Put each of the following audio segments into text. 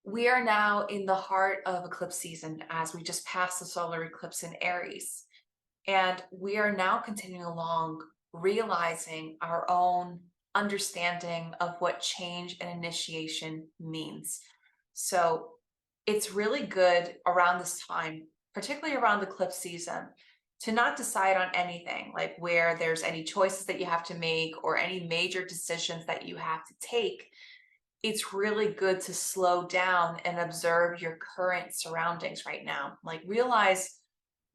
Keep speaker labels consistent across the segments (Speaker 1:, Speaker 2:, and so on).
Speaker 1: We are now in the heart of eclipse season as we just passed the solar eclipse in Aries. And we are now continuing along, realizing our own understanding of what change and initiation means. So it's really good around this time, particularly around eclipse season, to not decide on anything, like where there's any choices that you have to make or any major decisions that you have to take. It's really good to slow down and observe your current surroundings right now. Like realize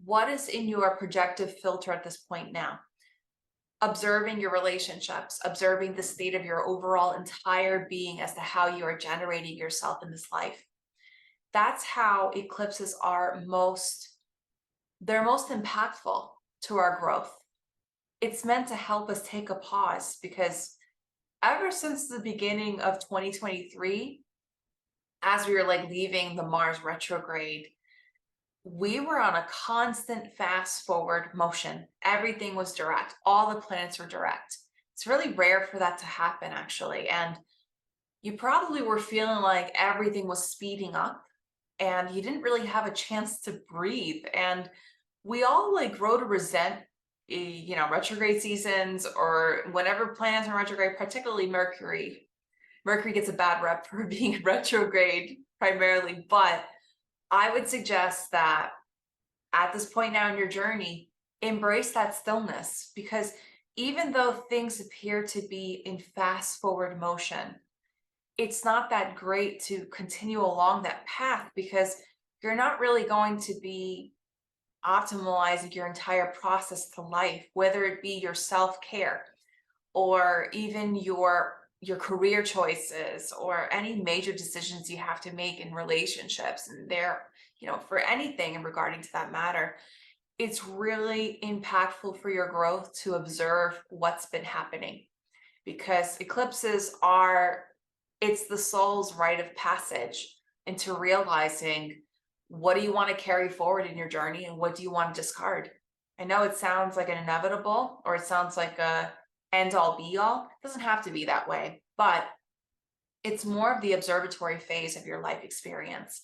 Speaker 1: what is in your projective filter at this point now. Observing your relationships, observing the state of your overall entire being as to how you are generating yourself in this life. That's how eclipses are they're most impactful to our growth. It's meant to help us take a pause because ever since the beginning of 2023, as we were like leaving the Mars retrograde, we were on a constant fast forward motion. Everything was direct. All the planets were direct. It's really rare for that to happen, actually. And you probably were feeling like everything was speeding up and you didn't really have a chance to breathe. And we all like grow to resent retrograde seasons or whenever planets are retrograde, particularly Mercury. Mercury gets a bad rep for being retrograde primarily, but I would suggest that at this point now in your journey, embrace that stillness because even though things appear to be in fast forward motion, it's not that great to continue along that path because you're not really going to be optimizing your entire process to life, whether it be your self-care or even your career choices or any major decisions you have to make in relationships and for anything regarding to that matter. It's really impactful for your growth to observe what's been happening because it's the soul's rite of passage into realizing what do you want to carry forward in your journey and what do you want to discard. I know it sounds like an inevitable or it sounds like a end all be all. It doesn't have to be that way, but it's more of the observatory phase of your life experience.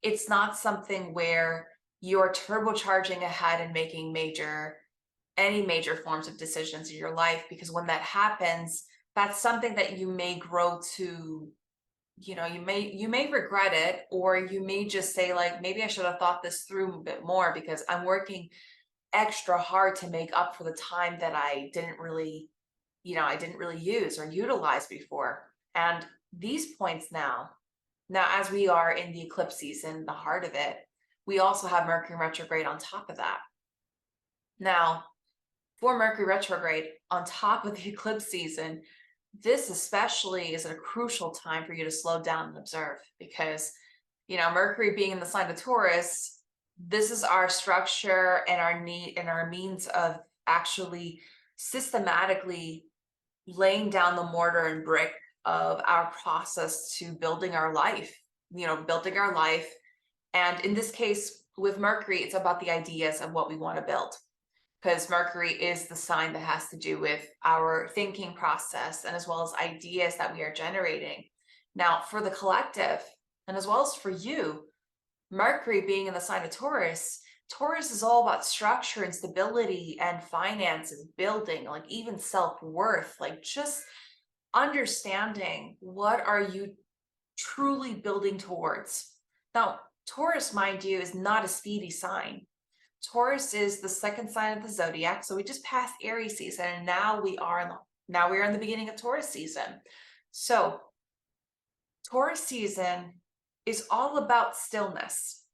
Speaker 1: It's not something where you're turbocharging ahead and making any major forms of decisions in your life, because when that happens, that's something that you may grow to, you may regret it, or you may just say like, maybe I should have thought this through a bit more because I'm working extra hard to make up for the time that I didn't really use or utilize before. And these points now, as we are in the eclipse season, the heart of it, we also have Mercury retrograde on top of that. Now, for Mercury retrograde on top of the eclipse season, this especially is a crucial time for you to slow down and observe because, Mercury being in the sign of Taurus, this is our structure and our need and our means of actually systematically laying down the mortar and brick of our process to building our life. And in this case, with Mercury, it's about the ideas of what we want to build because Mercury is the sign that has to do with our thinking process and as well as ideas that we are generating. Now, for the collective and as well as for you, Mercury being in the sign of Taurus, Taurus is all about structure and stability and finance and building, like even self-worth, like just understanding what are you truly building towards. Now, Taurus, mind you, is not a speedy sign. Taurus is the second sign of the zodiac. So we just passed Aries season and now we are in the beginning of Taurus season. So Taurus season is all about stillness,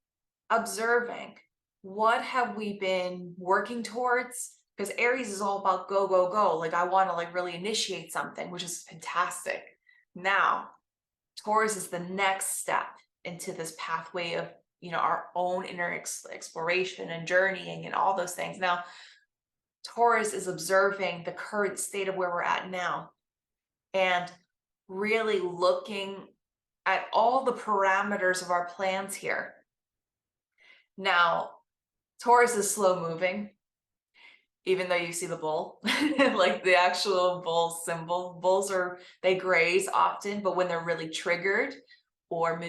Speaker 1: observing what have we been working towards, because Aries is all about go, go, go. Like I want to like really initiate something, which is fantastic. Now, Taurus is the next step into this pathway of, our own inner exploration and journeying and all those things. Now, Taurus is observing the current state of where we're at now and really looking at all the parameters of our plans here. Now, Taurus is slow moving, even though you see the bull, like the actual bull symbol. Bulls they graze often, but when they're really triggered or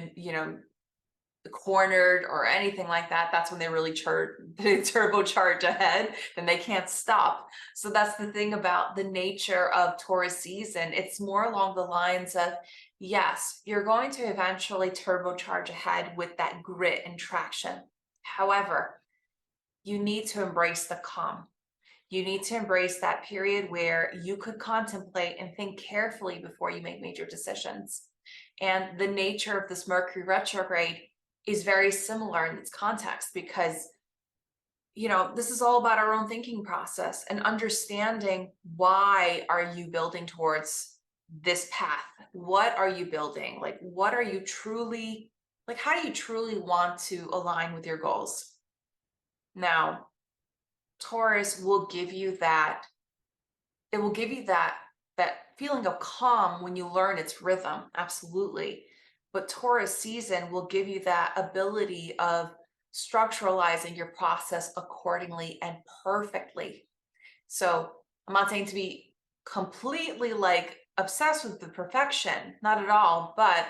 Speaker 1: cornered or anything like that, that's when they really they turbocharge ahead and they can't stop. So that's the thing about the nature of Taurus season. It's more along the lines of, yes, you're going to eventually turbocharge ahead with that grit and traction. However, you need to embrace the calm. You need to embrace that period where you could contemplate and think carefully before you make major decisions. And the nature of this Mercury retrograde is very similar in its context because, this is all about our own thinking process and understanding why are you building towards this path? What are you building? Like, what are you truly, like, how do you truly want to align with your goals? Now, Taurus will give you that it will give you that feeling of calm when you learn its rhythm, absolutely. But Taurus season will give you that ability of structuralizing your process accordingly and perfectly. So I'm not saying to be completely like obsessed with the perfection, not at all, but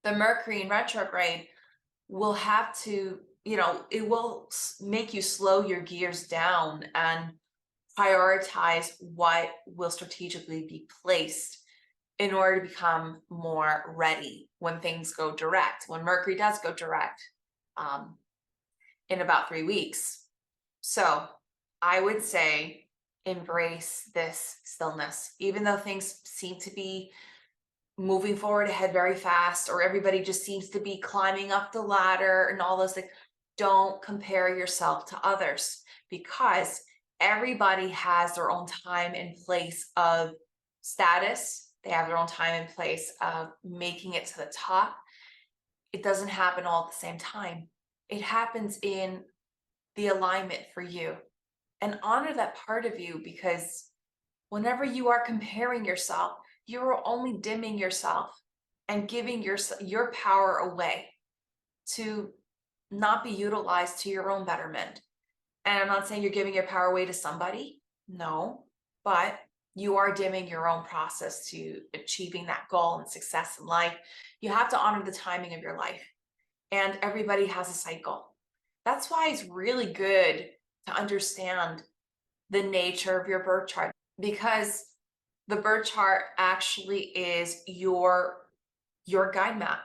Speaker 1: the Mercury in retrograde will have to, it will make you slow your gears down and prioritize what will strategically be placed in order to become more ready when things go direct, when Mercury does go direct um, in about 3 weeks. So I would say embrace this stillness, even though things seem to be moving forward ahead very fast, or everybody just seems to be climbing up the ladder and all those things. Don't compare yourself to others because everybody has their own time and place of status. They have their own time and place of making it to the top. It doesn't happen all at the same time. It happens in the alignment for you. And honor that part of you because whenever you are comparing yourself, you are only dimming yourself and giving your power away to not be utilized to your own betterment. And I'm not saying you're giving your power away to somebody, no, but you are dimming your own process to achieving that goal and success in life. You have to honor the timing of your life, and everybody has a cycle. That's why it's really good to understand the nature of your birth chart because the birth chart actually is your guide map.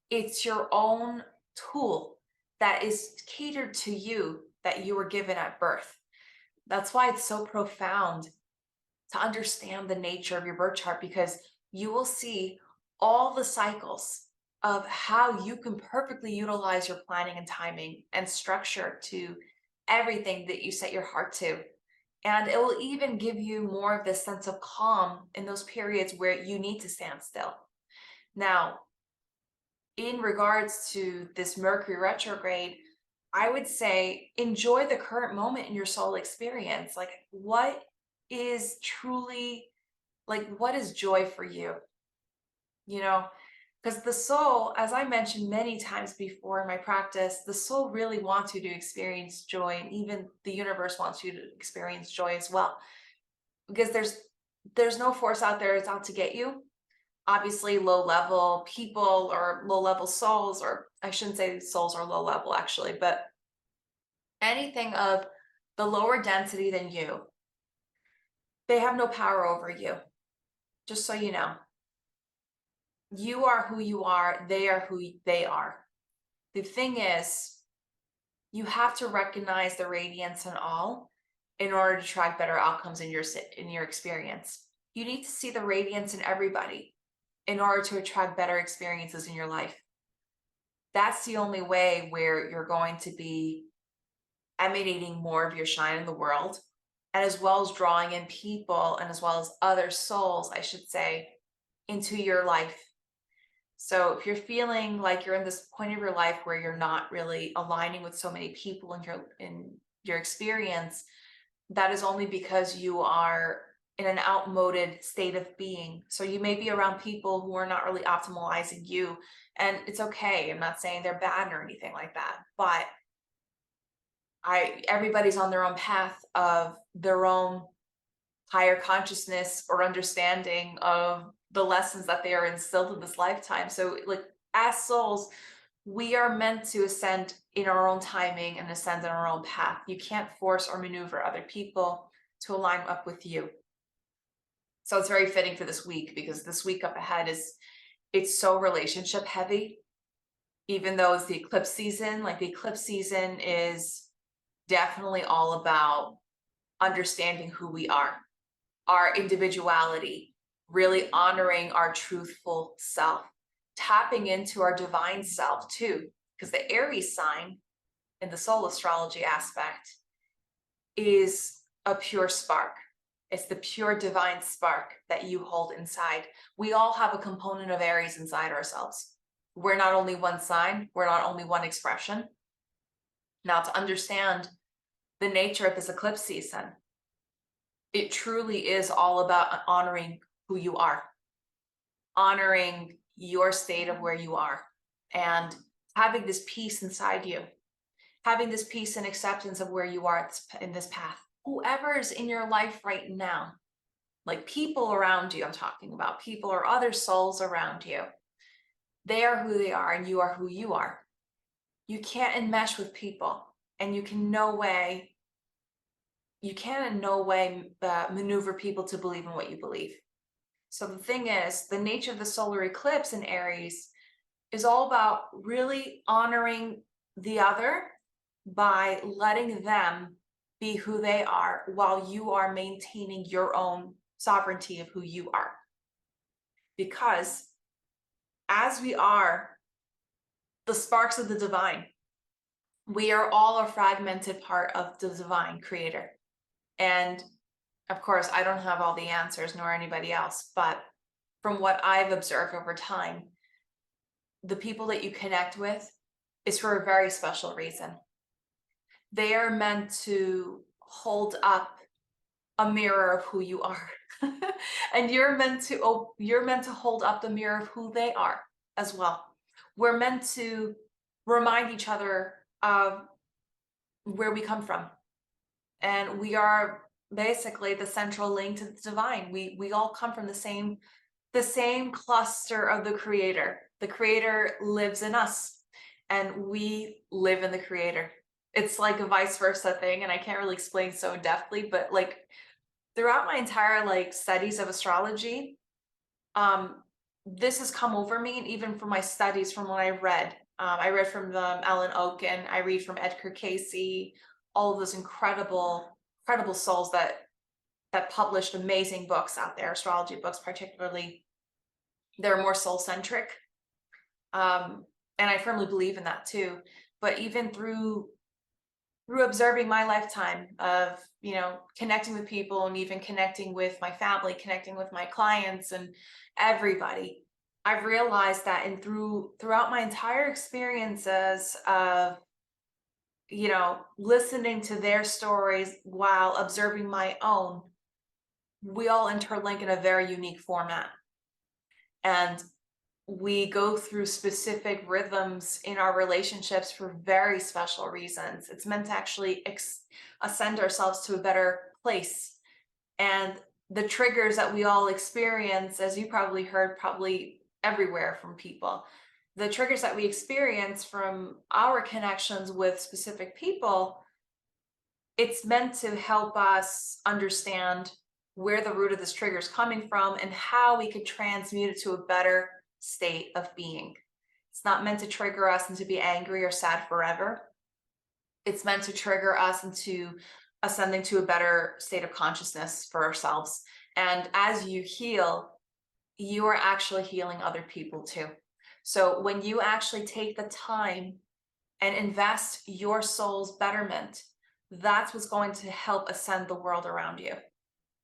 Speaker 1: It's your own tool that is catered to you that you were given at birth. That's why it's so profound to understand the nature of your birth chart because you will see all the cycles of how you can perfectly utilize your planning and timing and structure to everything that you set your heart to. And it will even give you more of this sense of calm in those periods where you need to stand still. Now, in regards to this Mercury retrograde, I would say enjoy the current moment in your soul experience. Like, what is truly, like, what is joy for you? You know, because the soul, as I mentioned many times before in my practice, the soul really wants you to experience joy, and even the universe wants you to experience joy as well. Because there's no force out there that's out to get you. Obviously, low level people or low level souls, or I shouldn't say souls are low level actually, but anything of the lower density than you, they have no power over you. Just so you know, you are who you are, they are who they are. The thing is, you have to recognize the radiance in all in order to track better outcomes in your experience. You need to see the radiance in everybody in order to attract better experiences in your life. That's the only way where you're going to be emanating more of your shine in the world, and as well as drawing in people and as well as other souls, I should say, into your life. So if you're feeling like you're in this point of your life where you're not really aligning with so many people in your experience, that is only because you are in an outmoded state of being. So you may be around people who are not really optimizing you, and it's okay. I'm not saying they're bad or anything like that, but everybody's on their own path of their own higher consciousness or understanding of the lessons that they are instilled in this lifetime. So like as souls, we are meant to ascend in our own timing and ascend in our own path. You can't force or maneuver other people to align up with you. So it's very fitting for this week, because this week up ahead it's so relationship heavy. Even though it's the eclipse season, like the eclipse season is definitely all about understanding who we are, our individuality, really honoring our truthful self, tapping into our divine self too, because the Aries sign in the soul astrology aspect is a pure spark. It's the pure divine spark that you hold inside. We all have a component of Aries inside ourselves. We're not only one sign, we're not only one expression. Now, to understand the nature of this eclipse season, it truly is all about honoring who you are, honoring your state of where you are, and having this peace inside you, having this peace and acceptance of where you are in this path. Whoever is in your life right now, like people around you, I'm talking about people or other souls around you, they are who they are and you are who you are. You can't enmesh with people, and you can in no way maneuver people to believe in what you believe. So the thing is, the nature of the solar eclipse in Aries is all about really honoring the other by letting them be who they are while you are maintaining your own sovereignty of who you are. Because as we are the sparks of the divine, we are all a fragmented part of the divine creator. And of course, I don't have all the answers, nor anybody else, but from what I've observed over time, the people that you connect with is for a very special reason. They are meant to hold up a mirror of who you are. And you're meant to hold up the mirror of who they are as well. We're meant to remind each other of where we come from. And we are basically the central link to the divine. We all come from the same cluster of the creator. The creator lives in us and we live in the creator. It's like a vice versa thing, and I can't really explain so deftly, but like throughout my entire like studies of astrology, this has come over me, and even from my studies, from what I read from Alan Oken, I read from Edgar Casey, all of those incredible souls that published amazing books out there, astrology books particularly. They're more soul-centric. And I firmly believe in that too. But even through observing my lifetime of, connecting with people, and even connecting with my family, connecting with my clients and everybody, I've realized that throughout my entire experiences of, listening to their stories while observing my own, we all interlink in a very unique format. And we go through specific rhythms in our relationships for very special reasons. It's meant to actually ascend ourselves to a better place. And the triggers that we all experience, as you probably heard, probably everywhere from people, the triggers that we experience from our connections with specific people, it's meant to help us understand where the root of this trigger is coming from and how we could transmute it to a better state of being. It's not meant to trigger us into be angry or sad forever. It's meant to trigger us into ascending to a better state of consciousness for ourselves. And as you heal, you are actually healing other people too. So when you actually take the time and invest your soul's betterment, that's what's going to help ascend the world around you.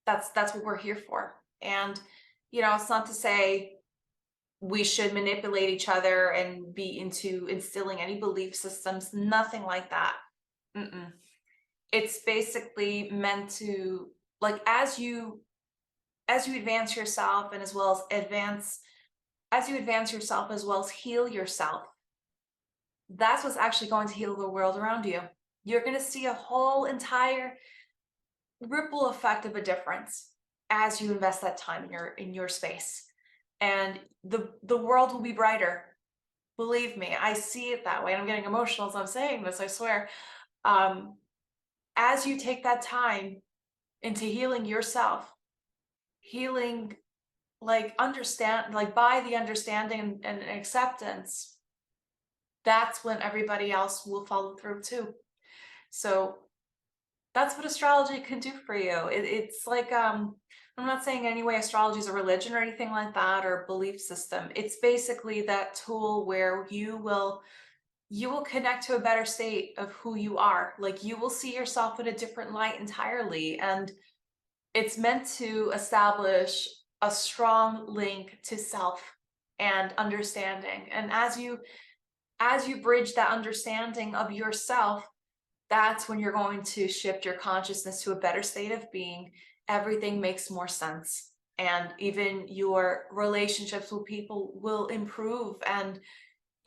Speaker 1: That's what we're here for. And, it's not to say we should manipulate each other and be into instilling any belief systems, nothing like that. It's basically meant to, like, as you advance yourself, and as you advance yourself as well as heal yourself, that's what's actually going to heal the world around you. You're going to see a whole entire ripple effect of a difference as you invest that time in your space. and the world will be brighter. Believe me, I see it that way. And I'm getting emotional as I'm saying this, I swear. Um, as you take that time into healing yourself, healing, like, understand, like, by the understanding and acceptance, that's when everybody else will follow through too. So that's what astrology can do for you. It's like, I'm not saying in any way astrology is a religion or anything like that, or a belief system. It's basically that tool where you will connect to a better state of who you are. Like, you will see yourself in a different light entirely. And it's meant to establish a strong link to self and understanding. And as you bridge that understanding of yourself, that's when you're going to shift your consciousness to a better state of being. Everything makes more sense. And even your relationships with people will improve, and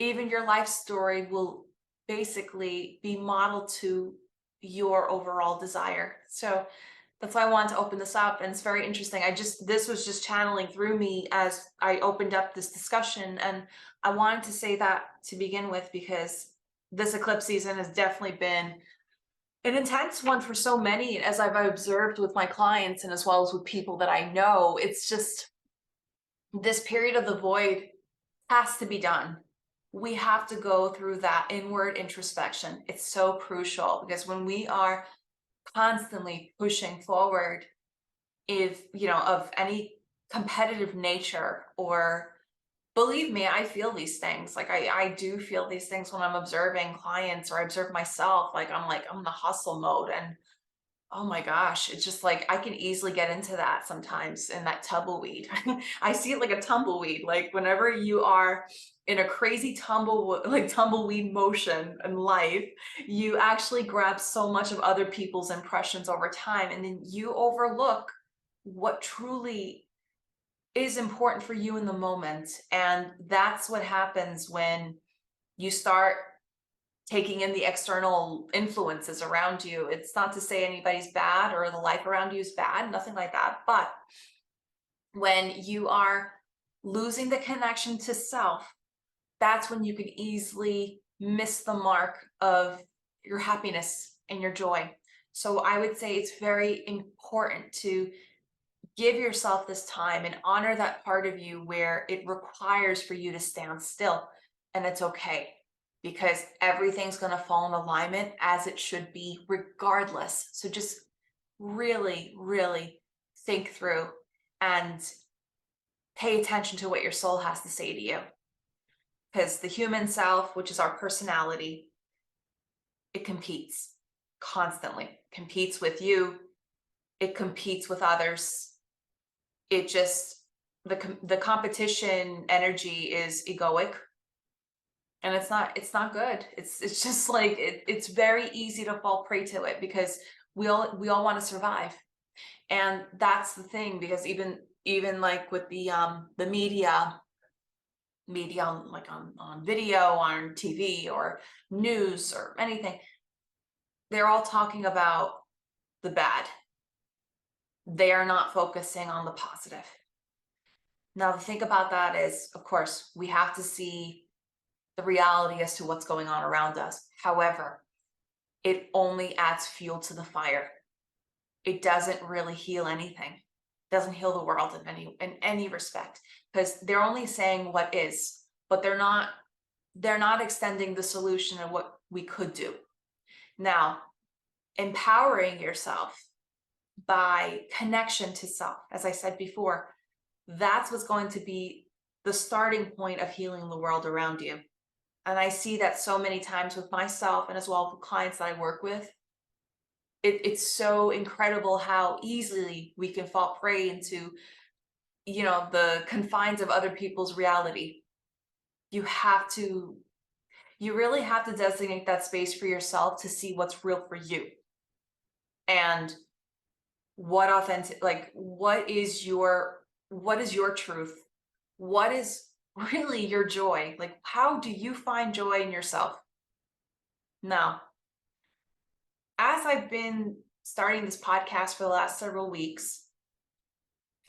Speaker 1: even your life story will basically be modeled to your overall desire. So that's why I wanted to open this up. And it's very interesting. This was just channeling through me as I opened up this discussion. And I wanted to say that to begin with, because this eclipse season has definitely been an intense one for so many, as I've observed with my clients and as well as with people that I know. It's just, this period of the void has to be done. We have to go through that inward introspection. It's so crucial, because when we are constantly pushing forward, if of any competitive nature, or, believe me, I feel these things. Like, I do feel these things when I'm observing clients, or I observe myself. Like, I'm in the hustle mode, and oh my gosh, it's just like I can easily get into that sometimes, in that tumbleweed. I see it like a tumbleweed. Like, whenever you are in a crazy tumbleweed motion in life, you actually grab so much of other people's impressions over time, and then you overlook what truly is important for you in the moment. And that's what happens when you start taking in the external influences around you. It's not to say anybody's bad or the life around you is bad, nothing like that. But when you are losing the connection to self, that's when you can easily miss the mark of your happiness and your joy. So I would say it's very important to give yourself this time and honor that part of you where it requires for you to stand still. And it's okay, because everything's going to fall in alignment as it should be regardless. So just really, really think through and pay attention to what your soul has to say to you. Because the human self, which is our personality, it competes constantly, competes with you, it competes with others. It just, the competition energy is egoic, and it's not good. It's just like, it's very easy to fall prey to it, because we all want to survive. And that's the thing, because even like with the media on video, on TV or news or anything, they're all talking about the bad. They are not focusing on the positive. Now, the thing about that is, of course, we have to see the reality as to what's going on around us. However, it only adds fuel to the fire. It doesn't really heal anything. It doesn't heal the world in any respect, because they're only saying what is, but they're not extending the solution of what we could do. Now, empowering yourself by connection to self, as I said before, that's what's going to be the starting point of healing the world around you. And I see that so many times with myself, and as well with clients that I work with. It's so incredible how easily we can fall prey into, the confines of other people's reality. You really have to designate that space for yourself to see what's real for you, and what authentic, like, what is your truth? What is really your joy? Like, how do you find joy in yourself? Now, as I've been starting this podcast for the last several weeks,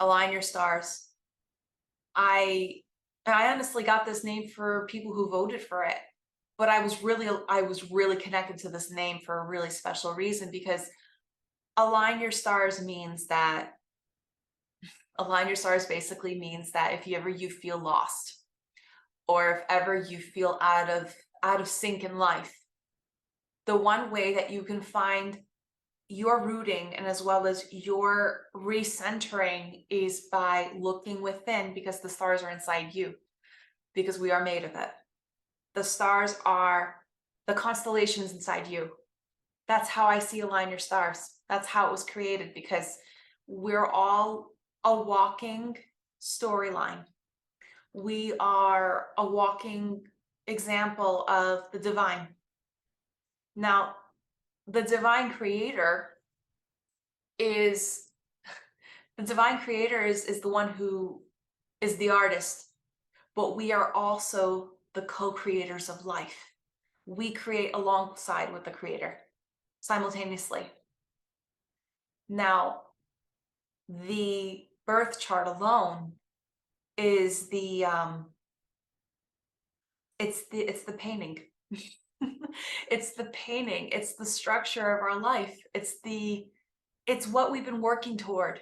Speaker 1: Align Your Stars, I I honestly got this name for people who voted for it, but I was really connected to this name for a really special reason because align your stars means that align your stars basically means that if you feel lost or if ever you feel out of sync in life, the one way that you can find your rooting and as well as your recentering is by looking within because the stars are inside you because we are made of it. The stars are the constellations inside you. That's how I see align your stars. That's how it was created because we're all a walking storyline. We are a walking example of the divine. Now, the divine creator is is the one who is the artist, but we are also the co-creators of life. We create alongside with the creator simultaneously. Now, the birth chart alone is it's the painting. It's the painting, it's the structure of our life. It's what we've been working toward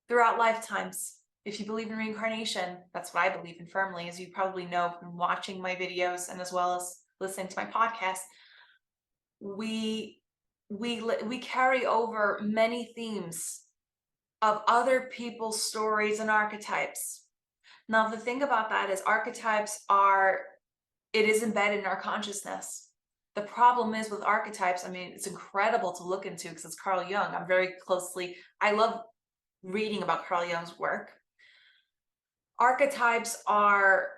Speaker 1: throughout lifetimes. If you believe in reincarnation, that's what I believe in firmly, as you probably know from watching my videos and as well as listening to my podcast. We we carry over many themes of other people's stories and archetypes. Now, the thing about that is archetypes are, it is embedded in our consciousness. The problem is with archetypes, I mean, it's incredible to look into because it's Carl Jung. I love reading about Carl Jung's work. Archetypes are,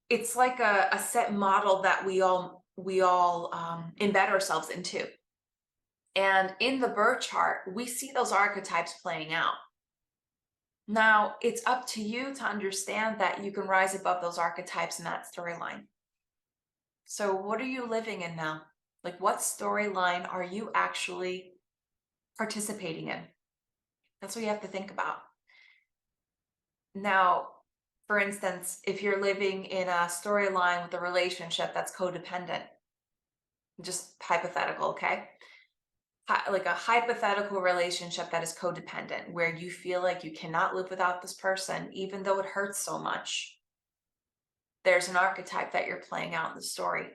Speaker 1: it's like a set model that we all embed ourselves into. And in the birth chart, we see those archetypes playing out. Now, it's up to you to understand that you can rise above those archetypes in that storyline. So what are you living in now? Like, what storyline are you actually participating in? That's what you have to think about. Now, for instance, if you're living in a storyline with a relationship that's codependent, just hypothetical, okay? Like a hypothetical relationship that is codependent, where you feel like you cannot live without this person, even though it hurts so much. There's an archetype that you're playing out in the story.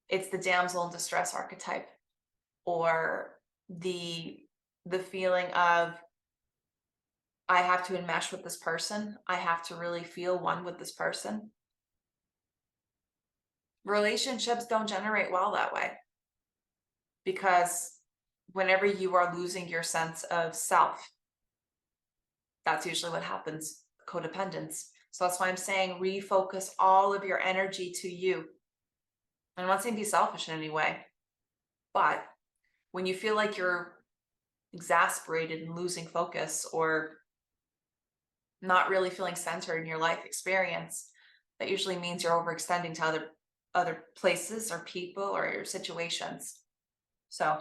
Speaker 1: It's the damsel in distress archetype, or the feeling of, I have to enmesh with this person. I have to really feel one with this person. Relationships don't generate well that way because whenever you are losing your sense of self, that's usually what happens, codependence. So that's why I'm saying refocus all of your energy to you. I'm not saying be selfish in any way, but when you feel like you're exasperated and losing focus or not really feeling centered in your life experience, that usually means you're overextending to other places or people or your situations. So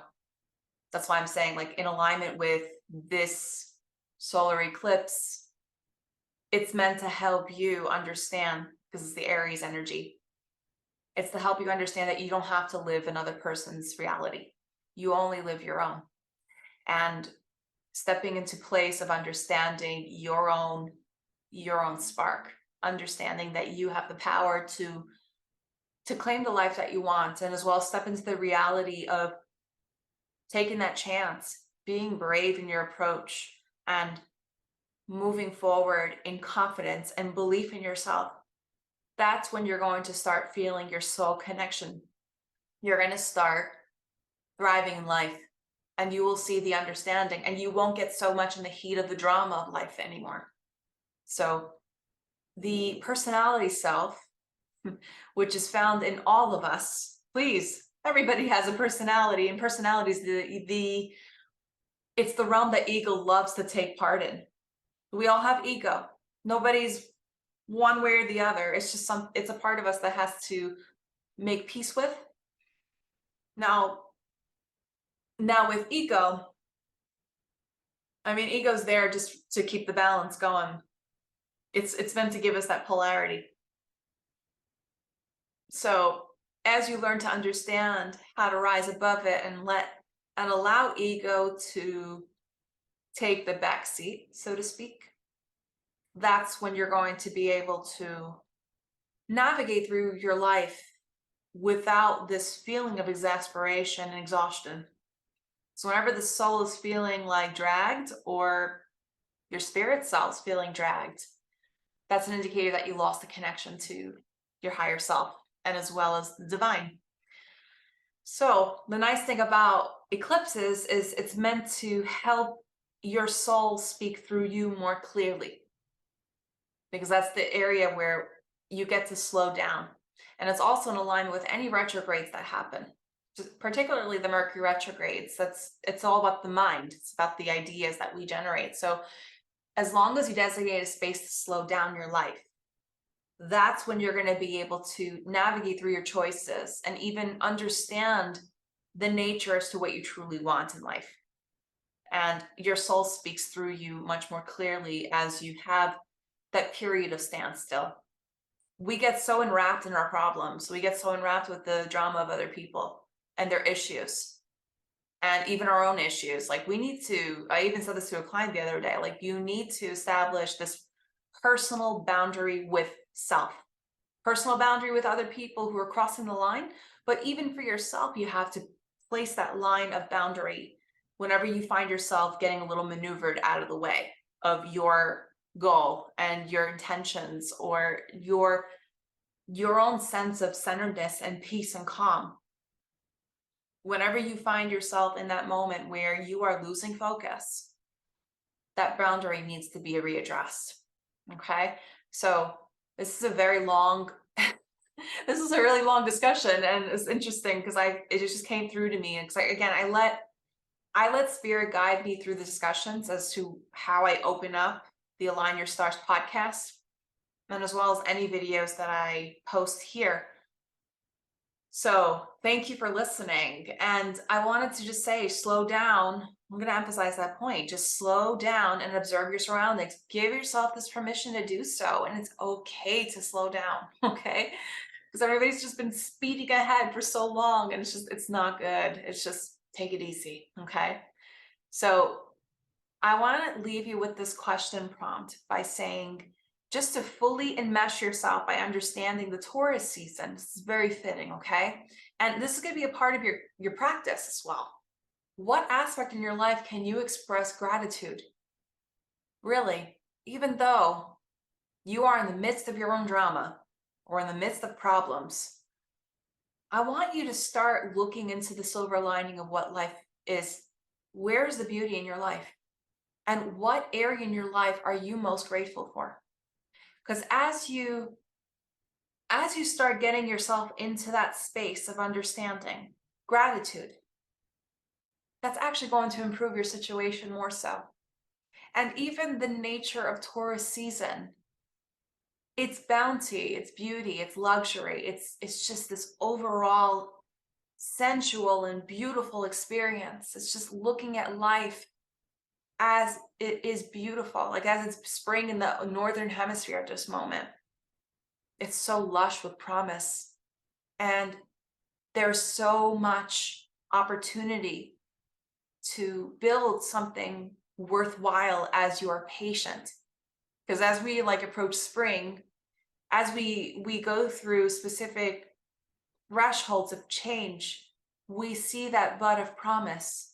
Speaker 1: that's why I'm saying, like, in alignment with this solar eclipse, it's meant to help you understand, because it's the Aries energy. It's to help you understand that you don't have to live another person's reality. You only live your own. And stepping into place of understanding your own spark, understanding that you have the power to claim the life that you want, and as well step into the reality of taking that chance, being brave in your approach, and moving forward in confidence and belief in yourself. That's when you're going to start feeling your soul connection. You're going to start thriving in life, and you will see the understanding, and you won't get so much in the heat of the drama of life anymore. So the personality self, which is found in all of us, please, everybody has a personality, and personality is it's the realm that ego loves to take part in. We all have ego. Nobody's one way or the other. It's just it's a part of us that has to make peace with. Now with ego, I mean, ego's there just to keep the balance going. It's meant to give us that polarity. So as you learn to understand how to rise above it and allow ego to take the back seat, so to speak, that's when you're going to be able to navigate through your life without this feeling of exasperation and exhaustion. So whenever the soul is feeling like dragged, or your spirit self's feeling dragged, that's an indicator that you lost the connection to your higher self and as well as the divine. So the nice thing about eclipses is it's meant to help your soul speak through you more clearly, because that's the area where you get to slow down. And it's also in alignment with any retrogrades that happen, particularly the Mercury retrogrades. It's all about the mind. It's about the ideas that we generate. So as long as you designate a space to slow down your life, that's when you're going to be able to navigate through your choices and even understand the nature as to what you truly want in life. And your soul speaks through you much more clearly as you have that period of standstill. We get so enwrapped in our problems. We get so enwrapped with the drama of other people and their issues, and even our own issues. Like, we need to, I even said this to a client the other day, like, you need to establish this personal boundary with self, personal boundary with other people who are crossing the line. But even for yourself, you have to place that line of boundary whenever you find yourself getting a little maneuvered out of the way of your goal and your intentions, or your own sense of centeredness and peace and calm. Whenever you find yourself in that moment where you are losing focus, that boundary needs to be readdressed. Okay, so this is a very long this is a really long discussion, and it's interesting because it just came through to me. And again, I let spirit guide me through the discussions as to how I open up the Align Your Stars podcast, and as well as any videos that I post here. So thank you for listening. And I wanted to just say, slow down. I'm going to emphasize that point. Just slow down and observe your surroundings. Give yourself this permission to do so. And it's okay to slow down. Okay. Because everybody's just been speeding ahead for so long, and it's not good. It's just take it easy. Okay. So I want to leave you with this question prompt by saying, just to fully enmesh yourself by understanding the Taurus season. This is very fitting, okay? And this is going to be a part of your practice as well. What aspect in your life can you express gratitude? Really, even though you are in the midst of your own drama or in the midst of problems, I want you to start looking into the silver lining of what life is. Where's the beauty in your life? And what area in your life are you most grateful for? Because as you start getting yourself into that space of understanding gratitude, that's actually going to improve your situation more so. And even the nature of Taurus season, it's bounty, it's beauty, it's luxury, it's just this overall sensual and beautiful experience. It's just looking at life as it is beautiful, like as it's spring in the northern hemisphere at this moment. It's so lush with promise, and there's so much opportunity to build something worthwhile as you are patient. Because as we approach spring, as we go through specific thresholds of change, we see that bud of promise.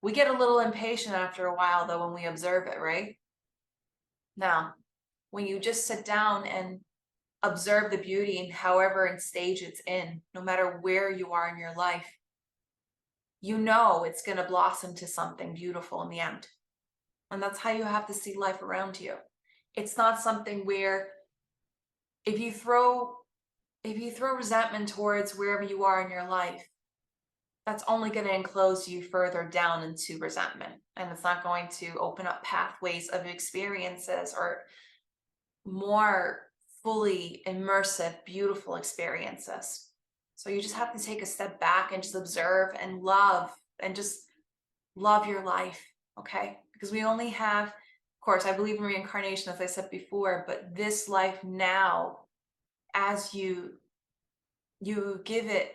Speaker 1: We get a little impatient after a while, though, when we observe it, right? Now, when you just sit down and observe the beauty in however in stage it's in, no matter where you are in your life, you know it's going to blossom to something beautiful in the end. And that's how you have to see life around you. It's not something where if you throw resentment towards wherever you are in your life, that's only going to enclose you further down into resentment. And it's not going to open up pathways of experiences or more fully immersive, beautiful experiences. So you just have to take a step back and just observe and love, and just love your life, okay? Because we only have course, I believe in reincarnation, as I said before, but this life now, as you give it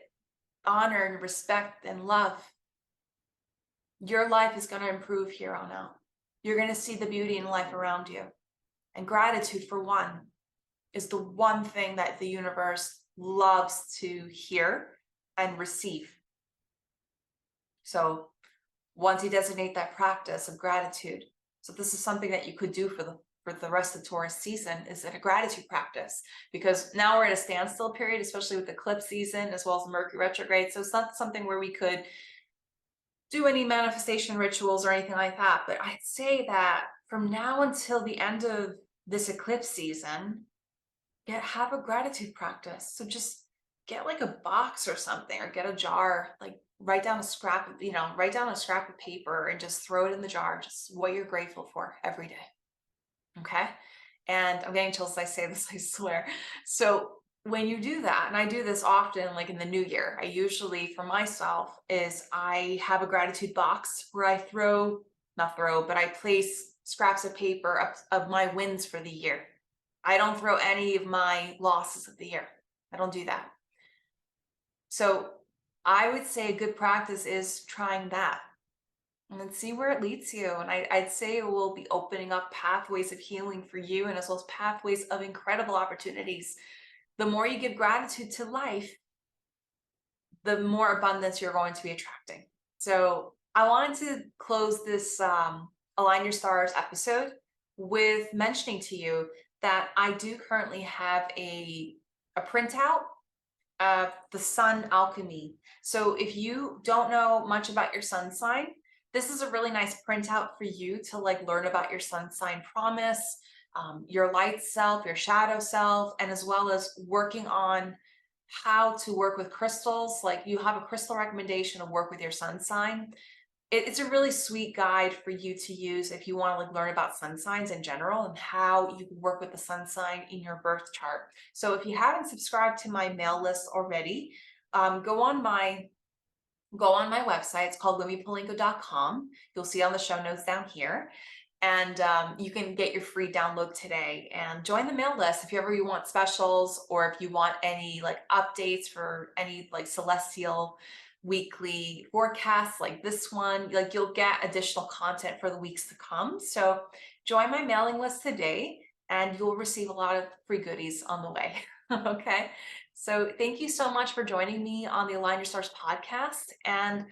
Speaker 1: honor and respect and love, your life is going to improve here on out. You're going to see the beauty in life around you. And gratitude, for one, is the one thing that the universe loves to hear and receive. So once you designate that practice of gratitude, so this is something that you could do for the rest of the Taurus season, is a gratitude practice, because now we're at a standstill period, especially with the eclipse season as well as the Mercury retrograde. So it's not something where we could do any manifestation rituals or anything like that. But I'd say that from now until the end of this eclipse season, have a gratitude practice. So just get like a box or something, or get a jar, like write down a scrap of paper and just throw it in the jar, just what you're grateful for every day. Okay. And I'm getting chills as I say this, I swear. So when you do that, and I do this often, like in the new year, I usually, for myself, is I have a gratitude box where I I place scraps of paper of my wins for the year. I don't throw any of my losses of the year. I don't do that. So I would say a good practice is trying that and then see where it leads you. And I'd say it will be opening up pathways of healing for you, and as well as pathways of incredible opportunities. The more you give gratitude to life, the more abundance you're going to be attracting. So I wanted to close this Align Your Stars episode with mentioning to you that I do currently have a printout of the sun alchemy. So if you don't know much about your sun sign, this is a really nice printout for you to like learn about your sun sign promise, your light self, your shadow self, and as well as working on how to work with crystals. Like, you have a crystal recommendation to work with your sun sign. It's a really sweet guide for you to use if you want to like learn about sun signs in general and how you can work with the sun sign in your birth chart. So if you haven't subscribed to my mail list already, go on my website. It's called lumipelinku.com. You'll see on the show notes down here. And you can get your free download today and join the mail list if you want specials, or if you want any like updates for any like celestial weekly forecasts like this one. Like, you'll get additional content for the weeks to come. So join my mailing list today and you'll receive a lot of free goodies on the way. Okay. So thank you so much for joining me on the Align Your Stars podcast. And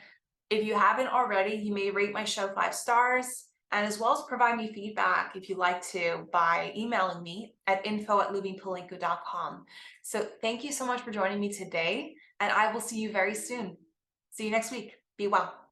Speaker 1: if you haven't already, you may rate my show 5 stars, and as well as provide me feedback if you'd like to by emailing me at info@lumipelinku.com. So thank you so much for joining me today, and I will see you very soon. See you next week. Be well.